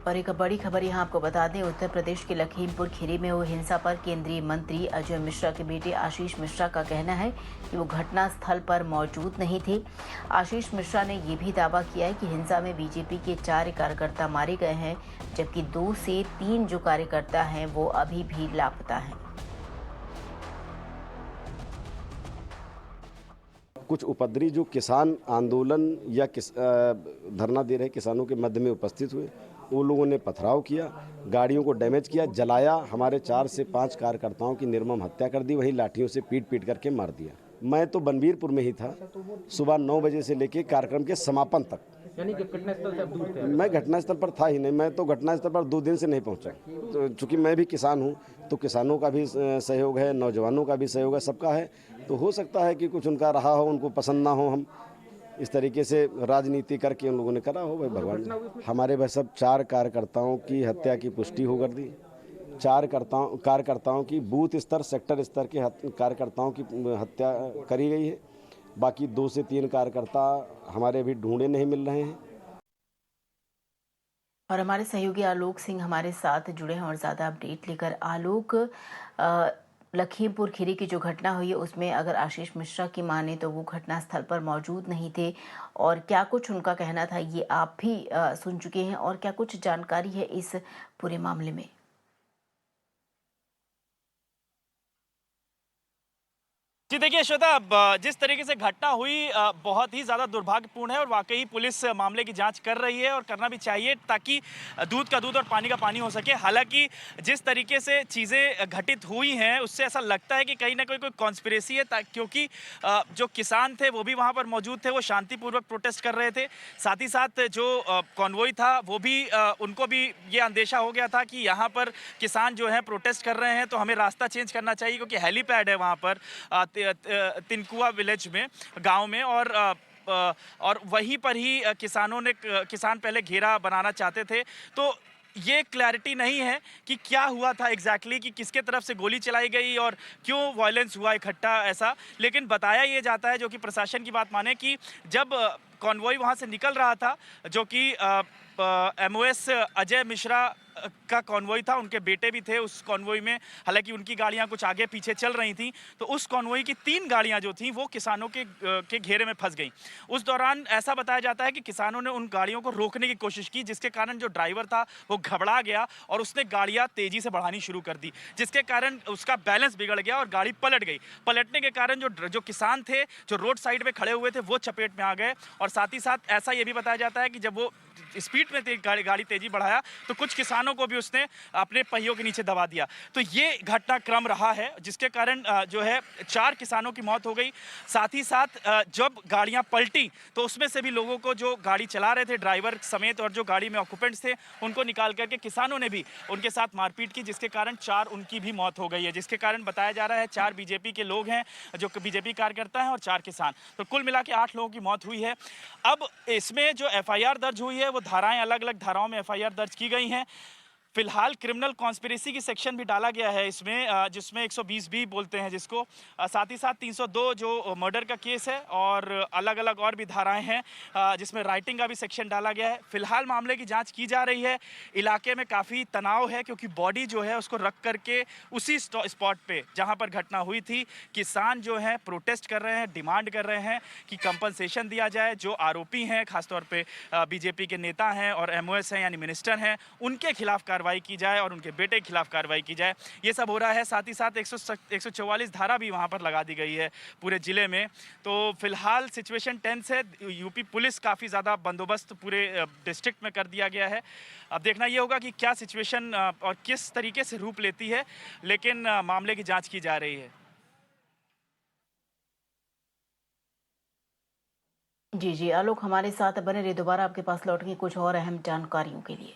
और एक बड़ी खबर यहाँ आपको बता दें, उत्तर प्रदेश के लखीमपुर खीरी में हुई हिंसा पर केंद्रीय मंत्री अजय मिश्रा के बेटे आशीष मिश्रा का कहना है कि वो घटना स्थल पर मौजूद नहीं थे। आशीष मिश्रा ने ये भी दावा किया है कि हिंसा में बीजेपी के 4 कार्यकर्ता मारे गए हैं, जबकि 2 से 3 जो कार्यकर्ता हैं वो अभी भी लापता हैं। कुछ उपद्रवी जो किसान आंदोलन या धरना दे रहे किसानों के मध्य में उपस्थित हुए, वो लोगों ने पथराव किया, गाड़ियों को डैमेज किया, जलाया, हमारे 4 से 5 कार्यकर्ताओं की निर्मम हत्या कर दी, वहीं लाठियों से पीट पीट करके मार दिया। मैं तो बनबीरपुर में ही था, सुबह 9 बजे से लेकर कार्यक्रम के समापन तक। यानी कि घटनास्थल से आप दूर थे? मैं घटनास्थल पर था ही नहीं, मैं तो घटनास्थल पर 2 दिन से नहीं पहुंचा। तो चूंकि मैं भी किसान हूं, तो किसानों का भी सहयोग है, नौजवानों का भी सहयोग है, सबका है। तो हो सकता है कि कुछ उनका रहा हो, उनको पसंद ना हो, हम इस तरीके से राजनीति करके उन लोगों ने करा हो। भाई भगवान, हमारे वह सब 4 कार्यकर्ताओं की हत्या की पुष्टि हो कर दी। 4 कार्यकर्ताओं की बूथ स्तर, सेक्टर स्तर के कार्यकर्ताओं की हत्या करी गई है। बाकी 2 से 3 कार्यकर्ता हमारे अभी ढूंढे नहीं मिल रहे हैं। और हमारे सहयोगी आलोक सिंह हमारे साथ जुड़े हैं और ज़्यादा अपडेट लेकर। आलोक, लखीमपुर खीरी की जो घटना हुई है उसमें अगर आशीष मिश्रा की माने तो वो घटनास्थल पर मौजूद नहीं थे, और क्या कुछ उनका कहना था ये आप भी सुन चुके हैं, और क्या कुछ जानकारी है इस पूरे मामले में? जी देखिए श्वेता, जिस तरीके से घटना हुई बहुत ही ज़्यादा दुर्भाग्यपूर्ण है और वाकई पुलिस मामले की जांच कर रही है और करना भी चाहिए ताकि दूध का दूध और पानी का पानी हो सके। हालांकि जिस तरीके से चीज़ें घटित हुई हैं उससे ऐसा लगता है कि कहीं ना कहीं कोई कॉन्स्पिरेसी है, क्योंकि जो किसान थे वो भी वहाँ पर मौजूद थे, वो शांतिपूर्वक प्रोटेस्ट कर रहे थे। साथ ही साथ जो कॉन्वॉय था वो भी उनको भी ये अंदेशा हो गया था कि यहाँ पर किसान जो है प्रोटेस्ट कर रहे हैं तो हमें रास्ता चेंज करना चाहिए, क्योंकि हेलीपैड है वहाँ पर तिनकुआ विलेज में, गांव में, और वहीं पर ही किसान पहले घेरा बनाना चाहते थे। तो ये क्लैरिटी नहीं है कि क्या हुआ था एग्जैक्टली, कि किसके तरफ से गोली चलाई गई और क्यों वायलेंस हुआ इकट्ठा ऐसा। लेकिन बताया ये जाता है, जो कि प्रशासन की बात माने, कि जब कॉन्वॉय वहां से निकल रहा था, जो कि एमओएस अजय मिश्रा का कॉन्वॉय था, उनके बेटे भी थे उस कॉन्वॉय में, हालांकि उनकी गाड़ियां कुछ आगे पीछे चल रही थी, तो उस कॉन्वॉय की 3 गाड़ियां जो थी वो किसानों के घेरे में फंस गईं। उस दौरान ऐसा बताया जाता है कि किसानों ने उन गाड़ियों को रोकने की कोशिश की, जिसके कारण जो ड्राइवर था वो घबरा गया और उसने गाड़ियां तेजी से बढ़ानी शुरू कर दी, जिसके कारण उसका बैलेंस बिगड़ गया और गाड़ी पलट गई। पलटने के कारण जो किसान थे जो रोड साइड में खड़े हुए थे वो चपेट में आ गए। और साथ ही साथ ऐसा ये भी बताया जाता है कि जब वो स्पीड में गाड़ी तेजी बढ़ाया तो कुछ किसानों को भी उसने अपने पहियों के नीचे दबा दिया। तो ये घटनाक्रम रहा है, जिसके कारण जो है 4 किसानों की मौत हो गई। साथ ही साथ जब गाड़ियां पलटी तो उसमें से भी लोगों को, जो गाड़ी चला रहे थे ड्राइवर समेत और जो गाड़ी में ऑक्यूपेंट्स थे, उनको निकाल करके किसानों ने भी उनके साथ मारपीट की, जिसके कारण 4 उनकी भी मौत हो गई है। जिसके कारण बताया जा रहा है 4 बीजेपी के लोग हैं, जो बीजेपी कार्यकर्ता हैं, और 4 किसान, तो कुल मिला के 8 लोगों की मौत हुई है। अब इसमें जो एफआईआर दर्ज हुई है वो धाराएं, अलग अलग धाराओं में एफआईआर दर्ज की गई हैं। फिलहाल क्रिमिनल कॉन्स्पिरेसी की सेक्शन भी डाला गया है इसमें, जिसमें 120 भी बोलते हैं जिसको। साथ ही साथ 302 जो मर्डर का केस है, और अलग अलग और भी धाराएं हैं, जिसमें राइटिंग का भी सेक्शन डाला गया है। फिलहाल मामले की जांच की जा रही है। इलाके में काफ़ी तनाव है, क्योंकि बॉडी जो है उसको रख करके उसी स्पॉट पे जहां पर घटना हुई थी, किसान जो हैं प्रोटेस्ट कर रहे हैं, डिमांड कर रहे हैं कि कंपनसेशन दिया जाए। जो आरोपी हैं, खासतौर पे बीजेपी के नेता हैं और एमओएस हैं यानी मिनिस्टर हैं, उनके खिलाफ कार्रवाई की जाए और उनके बेटे के खिलाफ कार्रवाई की जाए। ये सब हो रहा है। साथ ही साथ 144 धारा भी वहां पर लगा दी गई है पूरे जिले में। तो फिलहाल सिचुएशन टेंस है। यूपी पुलिस काफ़ी ज़्यादा बंदोबस्त पूरे डिस्ट्रिक्ट में कर दिया गया है। अब देखना ये होगा कि क्या सिचुएशन और किस तरीके से रूप लेती है, लेकिन मामले की जाँच की जा रही है। जी, आलोक हमारे साथ बने रहिए, दोबारा आपके पास लौटेंगे कुछ और अहम जानकारियों के लिए।